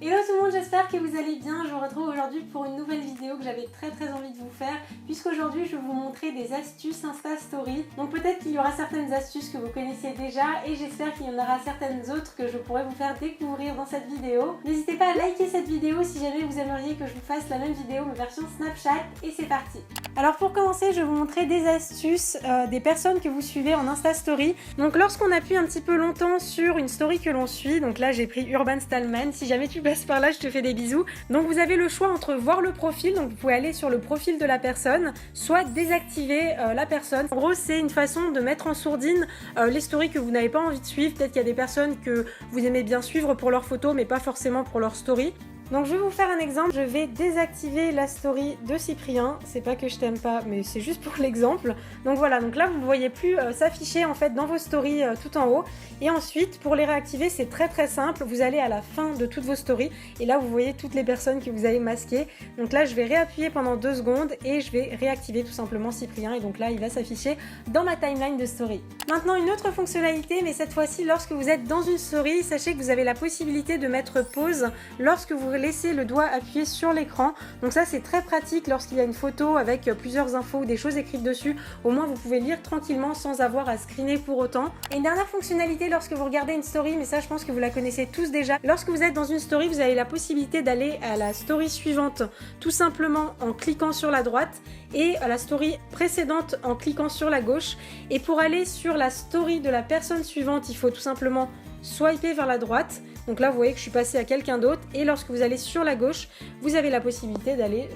Hello tout le monde, j'espère que vous allez bien. Je vous retrouve aujourd'hui pour une nouvelle vidéo que j'avais très envie de vous faire, puisqu'aujourd'hui je vais vous montrer des astuces Insta Story. Donc peut-être qu'il y aura certaines astuces que vous connaissiez déjà et j'espère qu'il y en aura certaines autres que je pourrai vous faire découvrir dans cette vidéo. N'hésitez pas à liker cette vidéo si jamais vous aimeriez que je vous fasse la même vidéo mais version Snapchat, et c'est parti. Alors pour commencer, je vais vous montrer des astuces des personnes que vous suivez en Insta Story. Donc lorsqu'on appuie un petit peu longtemps sur une story que l'on suit, donc là j'ai pris Urban Stallman, si jamais tu passes par là je te fais des bisous. Donc vous avez le choix entre voir le profil, donc vous pouvez aller sur le profil de la personne, soit désactiver la personne. En gros c'est une façon de mettre en sourdine les stories que vous n'avez pas envie de suivre. Peut-être qu'il y a des personnes que vous aimez bien suivre pour leurs photos mais pas forcément pour leurs stories. Donc je vais vous faire un exemple, je vais désactiver la story de Cyprien, c'est pas que je t'aime pas mais c'est juste pour l'exemple. Donc voilà, donc là vous ne voyez plus s'afficher en fait dans vos stories tout en haut. Et ensuite pour les réactiver c'est très simple, vous allez à la fin de toutes vos stories et là vous voyez toutes les personnes que vous avez masquées. Donc là je vais réappuyer pendant 2 secondes et je vais réactiver tout simplement Cyprien et donc là il va s'afficher dans ma timeline de story. Maintenant une autre fonctionnalité, mais cette fois-ci lorsque vous êtes dans une story, sachez que vous avez la possibilité de mettre pause lorsque vous laissez le doigt appuyé sur l'écran. Donc ça c'est très pratique lorsqu'il y a une photo avec plusieurs infos ou des choses écrites dessus. Au moins vous pouvez lire tranquillement sans avoir à screener pour autant. Et une dernière fonctionnalité lorsque vous regardez une story, mais ça je pense que vous la connaissez tous déjà. Lorsque vous êtes dans une story, vous avez la possibilité d'aller à la story suivante tout simplement en cliquant sur la droite et à la story précédente en cliquant sur la gauche. Et pour aller sur la story de la personne suivante, il faut tout simplement swiper vers la droite. Donc là vous voyez que je suis passée à quelqu'un d'autre et lorsque vous allez sur la gauche vous avez la possibilité d'aller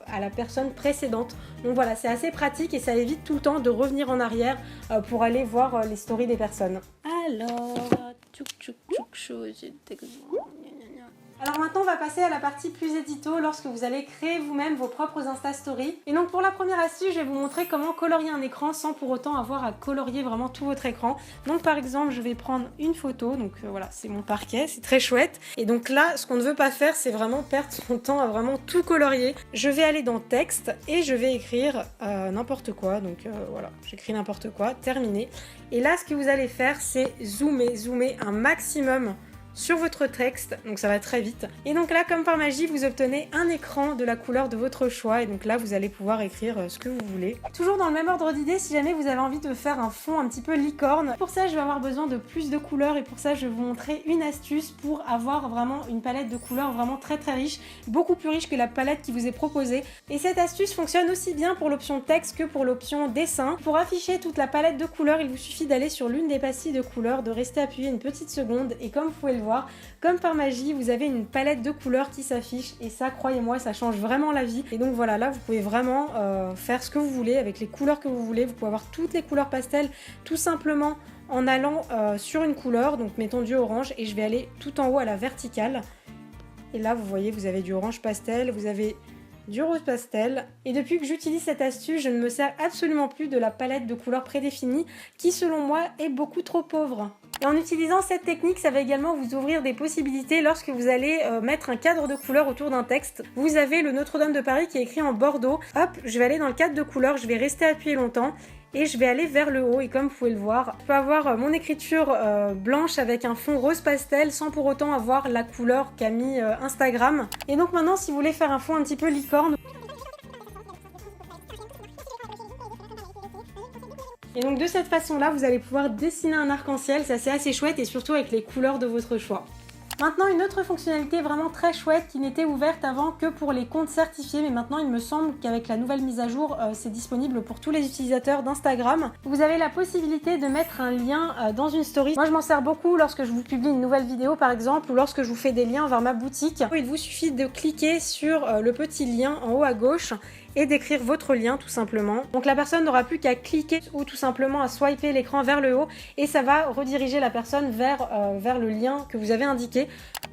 à la personne précédente. Donc voilà, c'est assez pratique et ça évite tout le temps de revenir en arrière pour aller voir les stories des personnes. Alors, alors maintenant on va passer à la partie plus édito lorsque vous allez créer vous-même vos propres Insta Stories. Et donc pour la première astuce, je vais vous montrer comment colorier un écran sans pour autant avoir à colorier vraiment tout votre écran. Donc par exemple, je vais prendre une photo, donc voilà, c'est mon parquet, c'est très chouette. Et donc là, ce qu'on ne veut pas faire, c'est vraiment perdre son temps à vraiment tout colorier. Je vais aller dans texte et je vais écrire n'importe quoi. Donc voilà, j'écris n'importe quoi, terminé. Et là, ce que vous allez faire, c'est zoomer un maximum sur votre texte, donc ça va très vite. Et donc là, comme par magie, vous obtenez un écran de la couleur de votre choix et donc là, vous allez pouvoir écrire ce que vous voulez. Toujours dans le même ordre d'idée, si jamais vous avez envie de faire un fond un petit peu licorne, pour ça, je vais avoir besoin de plus de couleurs et pour ça, je vais vous montrer une astuce pour avoir vraiment une palette de couleurs vraiment très riche, beaucoup plus riche que la palette qui vous est proposée. Et cette astuce fonctionne aussi bien pour l'option texte que pour l'option dessin. Pour afficher toute la palette de couleurs, il vous suffit d'aller sur l'une des pastilles de couleurs, de rester appuyé une petite seconde et comme vous pouvez le voir, comme par magie, vous avez une palette de couleurs qui s'affiche et ça, croyez-moi, ça change vraiment la vie. Et donc voilà, là, vous pouvez vraiment faire ce que vous voulez avec les couleurs que vous voulez. Vous pouvez avoir toutes les couleurs pastel tout simplement en allant sur une couleur. Donc mettons du orange et je vais aller tout en haut à la verticale. Et là, vous voyez, vous avez du orange pastel, vous avez du rose pastel. Et depuis que j'utilise cette astuce, je ne me sers absolument plus de la palette de couleurs prédéfinie qui, selon moi, est beaucoup trop pauvre. Et en utilisant cette technique, ça va également vous ouvrir des possibilités lorsque vous allez mettre un cadre de couleurs autour d'un texte. Vous avez le Notre-Dame de Paris qui est écrit en bordeaux. Hop, je vais aller dans le cadre de couleurs, je vais rester appuyé longtemps et je vais aller vers le haut. Et comme vous pouvez le voir, je peux avoir mon écriture blanche avec un fond rose pastel sans pour autant avoir la couleur qu'a mis Instagram. Et donc maintenant, si vous voulez faire un fond un petit peu licorne, et donc de cette façon-là, vous allez pouvoir dessiner un arc-en-ciel, ça c'est assez chouette et surtout avec les couleurs de votre choix. Maintenant, une autre fonctionnalité vraiment très chouette qui n'était ouverte avant que pour les comptes certifiés, mais maintenant il me semble qu'avec la nouvelle mise à jour, c'est disponible pour tous les utilisateurs d'Instagram. Vous avez la possibilité de mettre un lien dans une story. Moi, je m'en sers beaucoup lorsque je vous publie une nouvelle vidéo par exemple, ou lorsque je vous fais des liens vers ma boutique. Il vous suffit de cliquer sur le petit lien en haut à gauche et d'écrire votre lien tout simplement. Donc la personne n'aura plus qu'à cliquer ou tout simplement à swiper l'écran vers le haut et ça va rediriger la personne vers le lien que vous avez indiqué.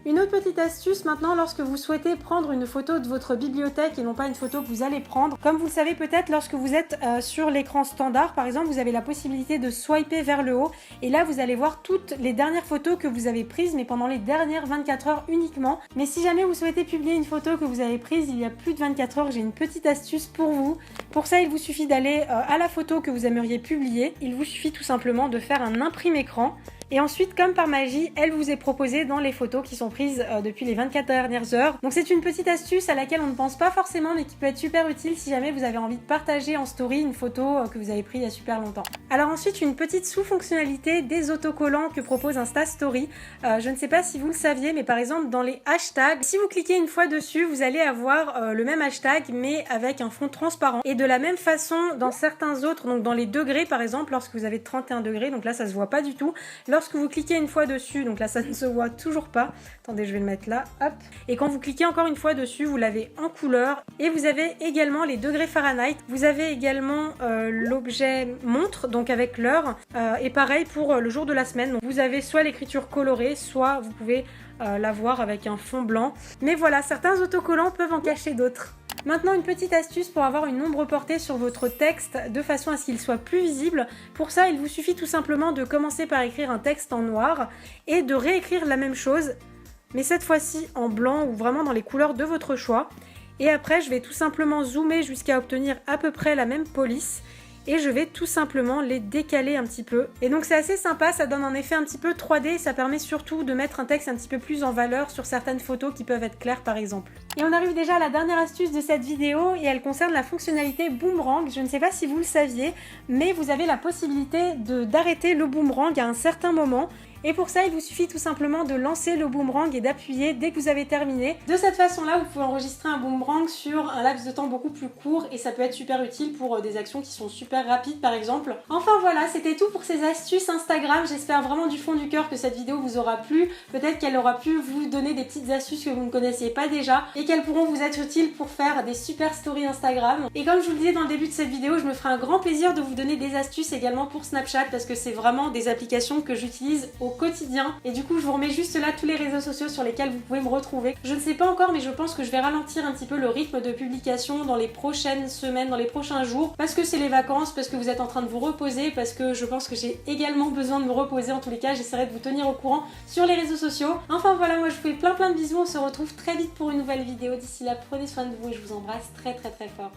Une autre petite astuce maintenant, lorsque vous souhaitez prendre une photo de votre bibliothèque et non pas une photo que vous allez prendre. Comme vous le savez peut-être, lorsque vous êtes sur l'écran standard, par exemple, vous avez la possibilité de swiper vers le haut et là vous allez voir toutes les dernières photos que vous avez prises, mais pendant les dernières 24 heures uniquement. Mais si jamais vous souhaitez publier une photo que vous avez prise il y a plus de 24 heures, j'ai une petite astuce pour vous. Pour ça, il vous suffit d'aller à la photo que vous aimeriez publier. Il vous suffit tout simplement de faire un imprime écran Et ensuite, comme par magie, elle vous est proposée dans les photos qui sont prises depuis les 24 dernières heures. Donc c'est une petite astuce à laquelle on ne pense pas forcément, mais qui peut être super utile si jamais vous avez envie de partager en story une photo que vous avez prise il y a super longtemps. Alors ensuite, une petite sous-fonctionnalité des autocollants que propose Insta Story. Je ne sais pas si vous le saviez, mais par exemple dans les hashtags, si vous cliquez une fois dessus, vous allez avoir le même hashtag mais avec un fond transparent. Et de la même façon, dans certains autres, donc dans les degrés par exemple, lorsque vous avez 31 degrés, donc là ça se voit pas du tout. Lorsque vous cliquez une fois dessus, donc là ça ne se voit toujours pas. Attendez, je vais le mettre là, hop. Et quand vous cliquez encore une fois dessus, vous l'avez en couleur. Et vous avez également les degrés Fahrenheit. Vous avez également l'objet montre, donc avec l'heure. Et pareil pour le jour de la semaine. Donc vous avez soit l'écriture colorée, soit vous pouvez l'avoir avec un fond blanc. Mais voilà, certains autocollants peuvent en cacher d'autres. Maintenant, une petite astuce pour avoir une ombre portée sur votre texte de façon à ce qu'il soit plus visible. Pour ça, il vous suffit tout simplement de commencer par écrire un texte en noir et de réécrire la même chose, mais cette fois-ci en blanc ou vraiment dans les couleurs de votre choix. Et après, je vais tout simplement zoomer jusqu'à obtenir à peu près la même police. Et je vais tout simplement les décaler un petit peu. Et donc c'est assez sympa, ça donne un effet un petit peu 3D et ça permet surtout de mettre un texte un petit peu plus en valeur sur certaines photos qui peuvent être claires par exemple. Et on arrive déjà à la dernière astuce de cette vidéo et elle concerne la fonctionnalité boomerang. Je ne sais pas si vous le saviez, mais vous avez la possibilité d'arrêter le boomerang à un certain moment. Et pour ça, il vous suffit tout simplement de lancer le boomerang et d'appuyer dès que vous avez terminé. De cette façon-là, vous pouvez enregistrer un boomerang sur un laps de temps beaucoup plus court et ça peut être super utile pour des actions qui sont super rapides par exemple. Enfin voilà, c'était tout pour ces astuces Instagram. J'espère vraiment du fond du cœur que cette vidéo vous aura plu. Peut-être qu'elle aura pu vous donner des petites astuces que vous ne connaissiez pas déjà et qu'elles pourront vous être utiles pour faire des super stories Instagram. Et comme je vous le disais dans le début de cette vidéo, je me ferai un grand plaisir de vous donner des astuces également pour Snapchat parce que c'est vraiment des applications que j'utilise au quotidien et du coup je vous remets juste là tous les réseaux sociaux sur lesquels vous pouvez me retrouver. Je ne sais pas encore mais je pense que je vais ralentir un petit peu le rythme de publication dans les prochaines semaines, dans les prochains jours parce que c'est les vacances, parce que vous êtes en train de vous reposer, parce que je pense que j'ai également besoin de me reposer. En tous les cas j'essaierai de vous tenir au courant sur les réseaux sociaux. Enfin voilà, moi je vous fais plein de bisous, on se retrouve très vite pour une nouvelle vidéo. D'ici là, prenez soin de vous et je vous embrasse très fort.